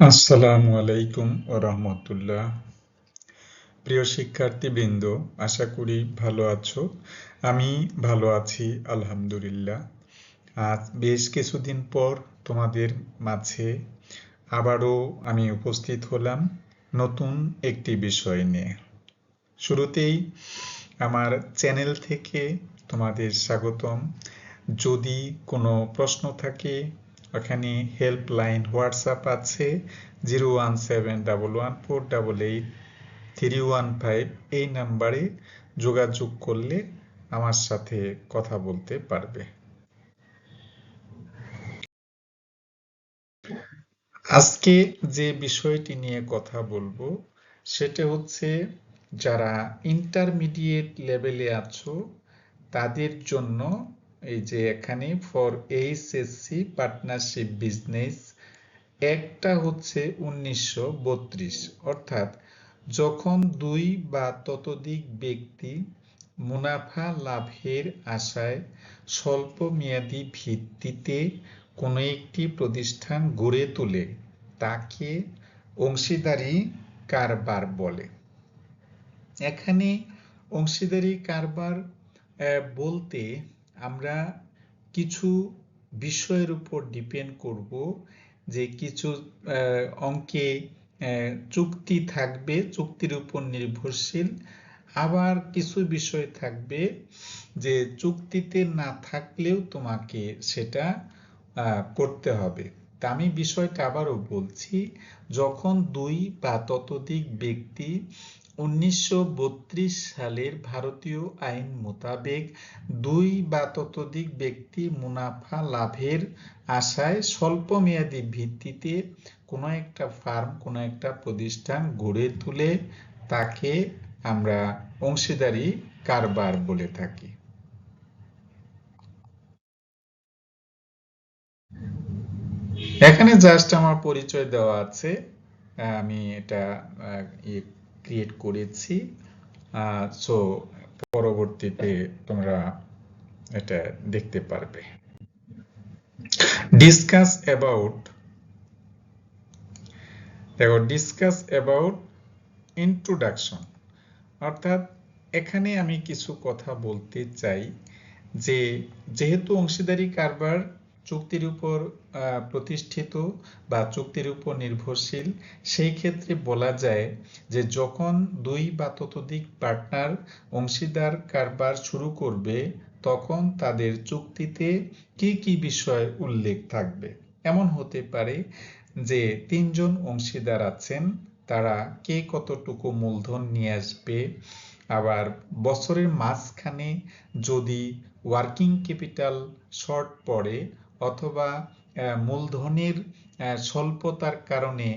আসসালামু আলাইকুম ওয়া রাহমাতুল্লাহ। প্রিয় শিক্ষার্থীবৃন্দ, আশা করি ভালো আছো। আমি ভালো আছি আলহামদুলিল্লাহ। আজ বেশ কিছুদিন পর তোমাদের মাঝে আবারও আমি উপস্থিত হলাম নতুন একটি বিষয় নিয়ে। শুরুতেই আমার চ্যানেল থেকে তোমাদের স্বাগতম। যদি কোনো প্রশ্ন থাকে, ওখানে হেল্পলাইন হোয়াটসঅ্যাপ আছে 01711488315। এই নাম্বারে যোগাযোগ করলে আমার সাথে কথা বলতে পারবে। আজকে যে বিষয়টি নিয়ে কথা বলবো সেটা হচ্ছে, যারা ইন্টারমিডিয়েট লেভেলে আছো তাদের জন্য এই যে এখানে ফর এইচএসসি পার্টনারশিপ বিজনেস একটা হচ্ছে 1932, অর্থাৎ যখন দুই বা ততোধিক ব্যক্তি মুনাফা লাভের আশায় স্বল্প মেয়াদী ভিত্তিতে কোনো একটি প্রতিষ্ঠান গড়ে তোলে তাকে অংশীদারি কারবার বলে। এখানে অংশীদারি কারবার বলতে আমরা কিছু বিষয়ের উপর ডিপেন্ড করব, যে কিছু অঙ্কে চুক্তি থাকবে, চুক্তির উপর নির্ভরশীল, আবার কিছু বিষয় থাকবে যে চুক্তিতে না থাকলেও তোমাকে সেটা করতে হবে। তা আমি বিষয়টা আবারও বলছি, যখন দুই বা ততোধিক ব্যক্তি 1932 সালের ভারতীয় আইন মোতাবেক দুই বা ততোধিক ব্যক্তি মুনাফা লাভের আশায় স্বল্প মেয়াদী ভিত্তিতে কোনো একটা ফার্ম, কোনো একটা প্রতিষ্ঠান গড়ে তুলে তাকে আমরা অংশীদারি কারবার বলে থাকি। এখানে জাস্ট আমার পরিচয় দেওয়া আছে, আমি এটা ক্রিয়েট করেছি। সো পরবর্তীতে তোমরা এটা দেখতে পারবে। ডিসকাস অ্যাবাউট ইন্ট্রোডাকশন, অর্থাৎ এখানে আমি কিছু কথা বলতে চাই যে যেহেতু অংশীদারি কারবার চুক্তির উপর প্রতিষ্ঠিত বা চুক্তির উপর নির্ভরশীল, সেই ক্ষেত্রে বলা যায় যে যখন দুই বা ততোধিক পার্টনার অংশীদার কারবার শুরু করবে তখন তাদের চুক্তিতে কি কি বিষয় উল্লেখ থাকবে। এমন হতে পারে যে তিনজন অংশীদার আছেন, তারা কে কতটুকু মূলধন নিয়ে আসবে, আবার বছরের মাঝখানে যদি ওয়ার্কিং ক্যাপিটাল শর্ট পড়ে অথবা মূলধনের স্বল্পতার কারণে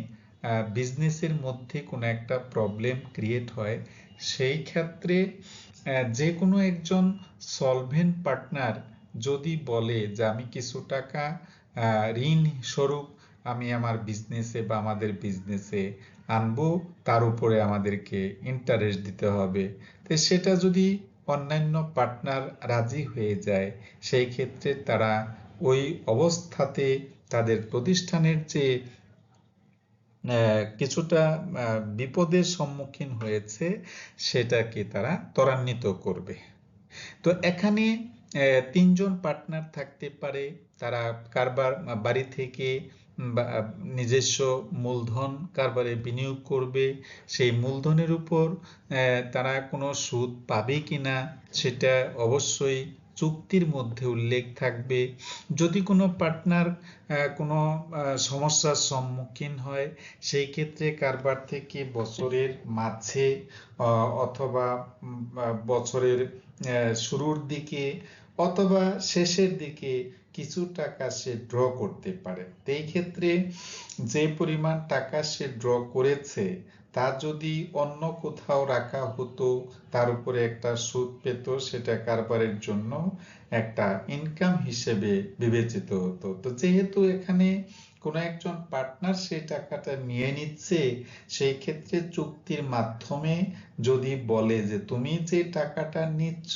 বিজনেসের মধ্যে কোনো একটা প্রবলেম ক্রিয়েট হয়, সেই ক্ষেত্রে যে কোনো একজন সলভেন্ট পার্টনার যদি বলে যে আমি কিছু টাকা ঋণ স্বরূপ আমি আমার বিজনেসে বা আমাদের বিজনেসে আনবো, তার উপরে আমাদেরকে ইন্টারেস্ট দিতে হবে, তো সেটা যদি অন্যান্য পার্টনার রাজি হয়ে যায়, সেই ক্ষেত্রে তারা ওই অবস্থাতে তাদের প্রতিষ্ঠানের যে কিছুটা বিপদের সম্মুখীন হয়েছে সেটাকে তারা ত্বরান্বিত করবে। তো এখানে তিনজন পার্টনার থাকতে পারে, তারা কারবার বাড়ি থেকে নিজস্ব মূলধন কারবারে বিনিয়োগ করবে, সেই মূলধনের উপর তারা কোনো সুদ পাবে কিনা সেটা অবশ্যই চুক্তির মধ্যে উল্লেখ থাকবে। যদি কোনো পার্টনার কোনো সমস্যার সম্মুখীন হয়, সেই ক্ষেত্রে কারবার থেকে বছরের মাঝে অথবা বছরের শুরুর দিকে অথবা শেষের দিকে কিছু টাকা সে ড্র করতে পারে। এই ক্ষেত্রে যে পরিমাণ টাকা সে ড্র করেছে তার যদি অন্য কোথাও রাখা হতো, তার উপরে একটা সুদ পেত, সেটা কারবারের জন্য একটা ইনকাম হিসেবে বিবেচিত হতো। তো যেহেতু এখানে কোনো একজন পার্টনার সেই টাকাটা নিয়ে নিচ্ছে, সেই ক্ষেত্রে চুক্তির মাধ্যমে যদি বলে যে তুমি যে টাকাটা নিচ্ছ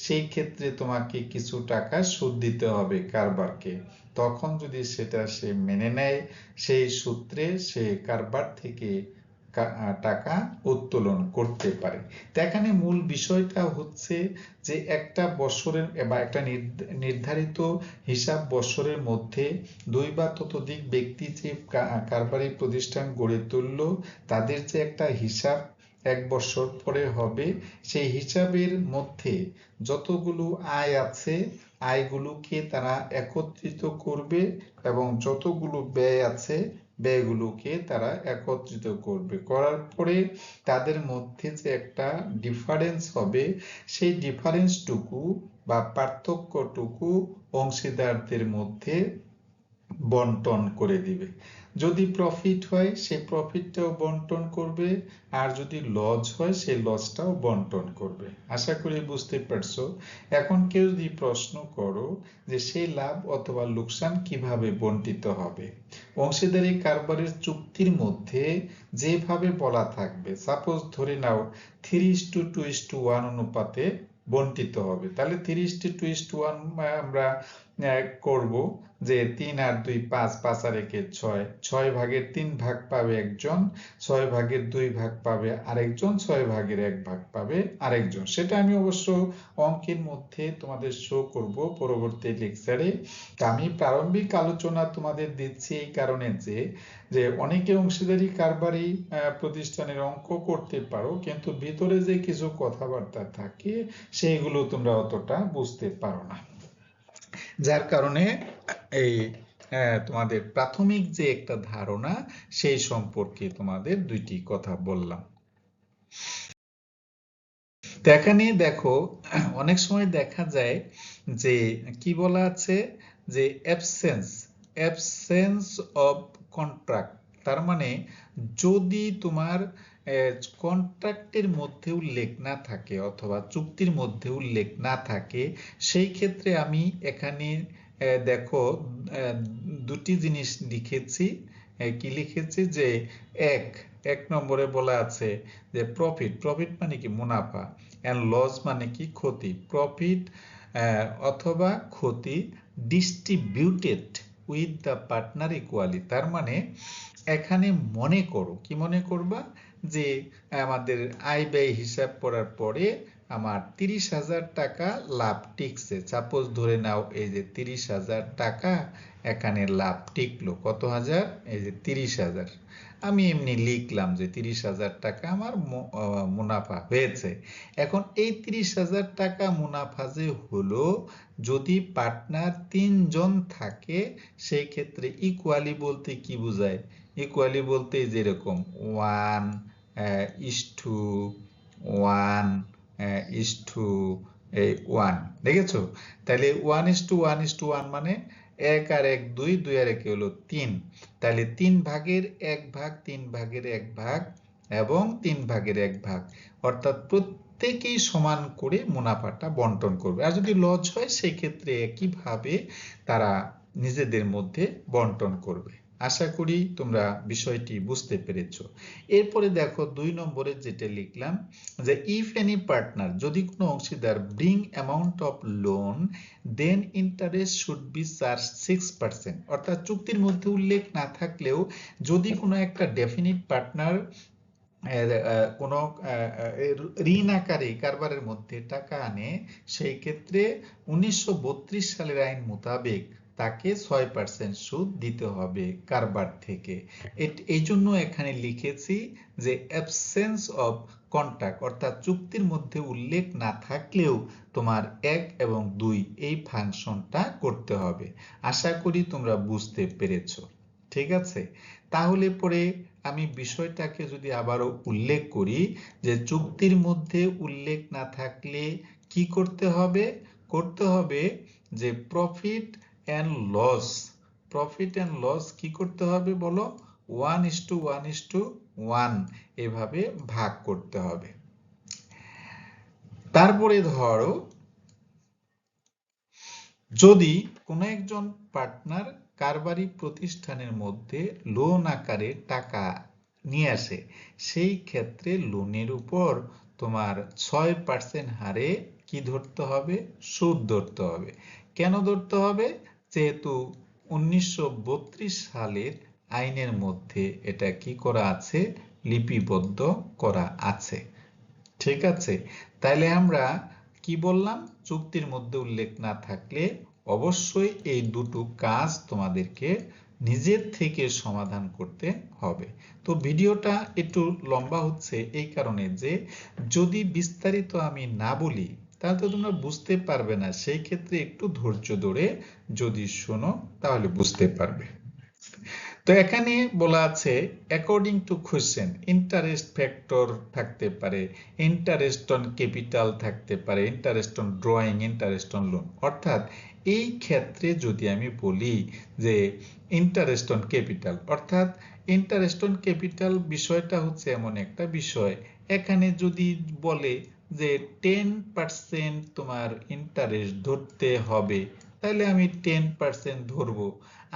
সেই ক্ষেত্রে তোমাকে কিছু টাকা সুদ দিতে হবে কারবারকে, তখন যদি সেটা সে মেনে নেয়, সেই সূত্রে সে কারবার থেকে টাকা উত্তোলন করতে পারে। তো এখানে মূল বিষয়টা হচ্ছে যে একটা বছরের বা একটা নির্ধারিত হিসাব বছরের মধ্যে দুই বা ততোধিক ব্যক্তি যে কারবারি প্রতিষ্ঠান গড়ে তুললো, তাদের যে একটা হিসাব এক বছর পরে হবে, সেই হিসাবের মধ্যে যতগুলো আয় আছে আয়গুলোকে তারা একত্রিত করবে এবং যতগুলো ব্যয় আছে ব্যয়গুলোকে তারা একত্রিত করবে। করার পরে তাদের মধ্যে যে একটা ডিফারেন্স হবে, সেই ডিফারেন্সটুকু বা পার্থক্যটুকু অংশীদারদের মধ্যে বন্টন করে দিবে। যদি প্রফিট হয় সেই প্রফিটটাও বন্টন করবে, আর যদি লস হয় সেই লসটাও বন্টন করবে। আশা করি বুঝতে পারছো। এখন কেউ যদি প্রশ্ন করো যে সেই লাভ অথবা লোকসান কিভাবে বন্টিত হবে, অংশীদারি কারবারের চুক্তির মধ্যে যেভাবে বলা থাকবে, সাপোজ ধরে নাও 3:2:1 অনুপাতে বন্টিত হবে, তাহলে 3:2:1 আমরা করব যে 3 আর 2 5, 5 আর 1 6, 6 ভাগের 3 ভাগ পাবে একজন, 6 ভাগের 2 ভাগ পাবে আরেকজন, 6 ভাগের 1 ভাগ পাবে আরেকজন। সেটা আমি অবশ্য অঙ্কের মধ্যে তোমাদের শো করব পরবর্তী লেকচারে। আমি প্রারম্ভিক আলোচনা তোমাদের দিচ্ছি এই কারণে যে অনেকে অংশীদারি কারবারি প্রতিষ্ঠানের অঙ্ক করতে পারো, কিন্তু ভিতরে যে কিছু কথাবার্তা থাকে সেইগুলো তোমরা অতটা বুঝতে পারো না, যার কারণে এই তোমাদের প্রাথমিক যে একটা ধারণা সেই সম্পর্কে তোমাদের দুইটি কথা বললাম। তো এখানে দেখো অনেক সময় দেখা যায় যে কি বলা আছে যে অ্যাবসেন্স অফ কন্ট্রাক্ট, তার মানে যদি তোমার কন্ট্রাক্টের মধ্যে উল্লেখ না থাকে অথবা চুক্তির মধ্যে উল্লেখ না থাকে, সেই ক্ষেত্রে আমি এখানে দেখো দুটি জিনিস লিখেছি। কি লিখেছি যে এক নম্বরে বলা আছে যে প্রফিট মানে কি মুনাফা, এন্ড লস মানে কি ক্ষতি। প্রফিট অথবা ক্ষতি distributed with the partner equally, তার মানে এখানে মনে করো, কি মনে করবা যে আমাদের আয় ব্যয় হিসাব করার পরে আমার 30,000 টাকা লাভ টিকছে। সাপোজ ধরে নাও এই যে 30,000 টাকা এখানে লাভ টিকলো। কত হাজার? এই যে 30,000। আমি এমনি লিখলাম যে 30,000 টাকা আমার মুনাফা হয়েছে। এখন এই 30,000 টাকা মুনাফা যে হলো, যদি পার্টনার 3 জন থাকে সেই ক্ষেত্রে ইকুয়ালি বলতে কি বোঝায়? ইকুয়ালি বলতে যেরকম 1:1:1, দেখেছো? তাহলে 1:1:1 মানে 1 আর 1 2, 2 আর 1 হলো 3, তাহলে 3 ভাগের 1 ভাগ, 3 ভাগের 1 ভাগ এবং 3 ভাগের 1 ভাগ, অর্থাৎ প্রত্যেকেই সমান করে মুনাফাটা বন্টন করবে। আর যদি লস হয় সেই ক্ষেত্রে একইভাবে তারা নিজেদের মধ্যে বন্টন করবে। আশা করি তোমরা বিষয়টি বুঝতে পেরেছো। এরপরে দেখো 2 নম্বরে যেটা লিখলাম যে ইফ এনি পার্টনার, যদি কোনো অংশীদার bring amount of loan then interest should be charge 6%, অর্থাৎ চুক্তির মধ্যে উল্লেখ না থাকলেও যদি কোনো একটা ডেফিনিট পার্টনার কোন ঋণ আকারে কারবারের মধ্যে টাকা আনে, সেই ক্ষেত্রে 1932 সালের আইন মোতাবেক তাকে 6% সুদ দিতে হবে কারবার থেকে। এই জন্য এখানে লিখেছি যে অ্যাবসেন্স অফ কন্ট্রাক্ট, অর্থাৎ চুক্তির মধ্যে উল্লেখ না থাকলেও তোমার 1 এবং 2 এই ফাংশনটা করতে হবে। আশা করি তোমরা বুঝতে পেরেছো। ঠিক আছে, তাহলে পরে আমি বিষয়টাকে যদি আবারও উল্লেখ করি যে চুক্তির মধ্যে উল্লেখ না থাকলে কি করতে হবে? করতে হবে যে প্রফিট এন্ড লস কি করতে হবে বলো? 1:1:1 1 এভাবে ভাগ করতে হবে। তারপরে ধরো যদি কোনো একজন পার্টনার কারবারি প্রতিষ্ঠানের মধ্যে লোন আকারে টাকা নিয়ে আসে, সেই ক্ষেত্রে লোনের উপর তোমার 6% হারে কি ধরতে হবে? সুদ ধরতে হবে। কেন ধরতে হবে? যেহেতু 1932 সালের আইনের মধ্যে এটা কি করা আছে? লিপিবদ্ধ করা আছে। ঠিক আছে, তাইলে আমরা কি বললাম? চুক্তির মধ্যে উল্লেখ না থাকলে অবশ্যই এই দুটো কাজ তোমাদেরকে নিজের থেকে সমাধান করতে হবে। তো ভিডিওটা একটু লম্বা হচ্ছে এই কারণে যে যদি বিস্তারিত আমি না বলি তাহলে তো তোমরা বুঝতে পারবে না। সেই ক্ষেত্রে একটু ধৈর্য ধরে যদি শোনো তাহলে বুঝতে পারবে। তো এখানে বলা আছে according to question interest factor থাকতে পারে, ইন্টারেস্ট অন ক্যাপিটাল থাকতে পারে, interest on drawing, interest on loan. অর্থাৎ এই ক্ষেত্রে যদি আমি বলি যে ইন্টারেস্ট অন ক্যাপিটাল, অর্থাৎ ইন্টারেস্ট অন ক্যাপিটাল বিষয়টা হচ্ছে এমন একটা বিষয়, এখানে যদি বলে যে 10% তোমার ইন্টারেস্ট ধরতে হবে, তাহলে আমি 10% ধরবো।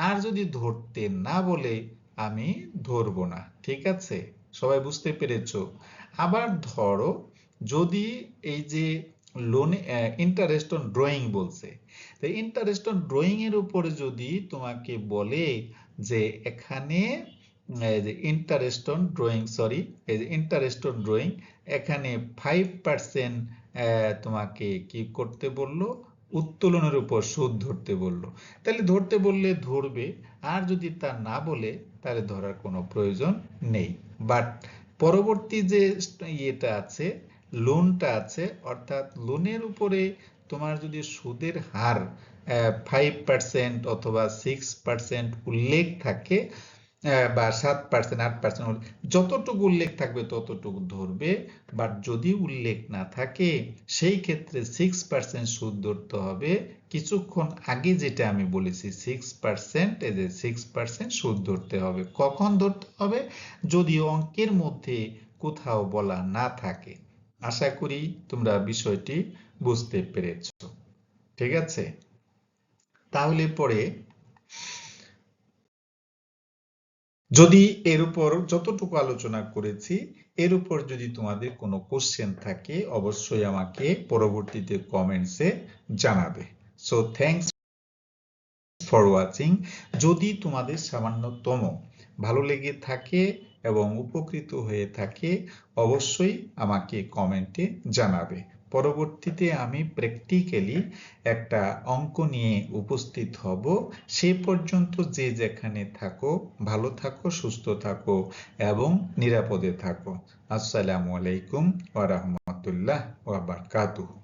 আর যদি ধরতে না বলে আমি ধরবো না। ঠিক আছে, সবাই বুঝতে পেরেছো? আবার ধরো যদি এই যে লোনে ইন্টারেস্ট অন ড্রয়িং বলছে, তো ইন্টারেস্ট অন ড্রয়িং এর উপরে যদি তোমাকে বলে যে এখানে ইন্টারেস্ট অন ড্রয়িং, সরি, এই যে ইন্টারেস্ট অন ড্রয়িং এখানে 5% তোমাকে কি করতে বললো? উত্তোলনের উপর সুদ ধরতে বললো। তাহলে ধরতে বললে ধরবে, আর যদি তা না বলে তাহলে ধরার কোনো প্রয়োজন নেই। বাট পরবর্তী যে ইয়েটা আছে, লোনটা আছে, অর্থাৎ লোনের উপরে তোমার যদি সুদের হার 5% অথবা 6% উল্লেখ থাকে বা 7%, 8%, যতটুকু উল্লেখ থাকবে ততটুকু ধরবে। বাট যদি উল্লেখ না থাকে সেই ক্ষেত্রে 6% সুদ ধরতে হবে। কিছুক্ষণ আগে যেটা আমি বলেছি 6%, এই যে 6% সুদ ধরতে হবে। কখন ধরতে হবে? যদি অঙ্কের মধ্যে কোথাও বলা না থাকে। আশা করি তোমরা বিষয়টি বুঝতে পেরেছ। ঠিক আছে, তাহলে পরে যদি এর উপর যতটুকু আলোচনা করেছি এর উপর যদি তোমাদের কোনো কোশ্চেন থাকে অবশ্যই আমাকে পরবর্তীতে কমেন্টসে জানাবে। So thanks for watching. যদি তোমাদের সামান্যতম ভালো লেগে থাকে এবং উপকৃত হয়ে থাকে অবশ্যই আমাকে কমেন্টে জানাবে। পরবর্তীতে আমি প্র্যাকটিক্যালি একটা অঙ্ক নিয়ে উপস্থিত হব। সে পর্যন্ত যে যেখানে থাকো ভালো থাকো, সুস্থ থাকো এবং নিরাপদে থাকো। আসসালামু আলাইকুম ওয়া রাহমাতুল্লাহ ওয়া বারাকাতুহু।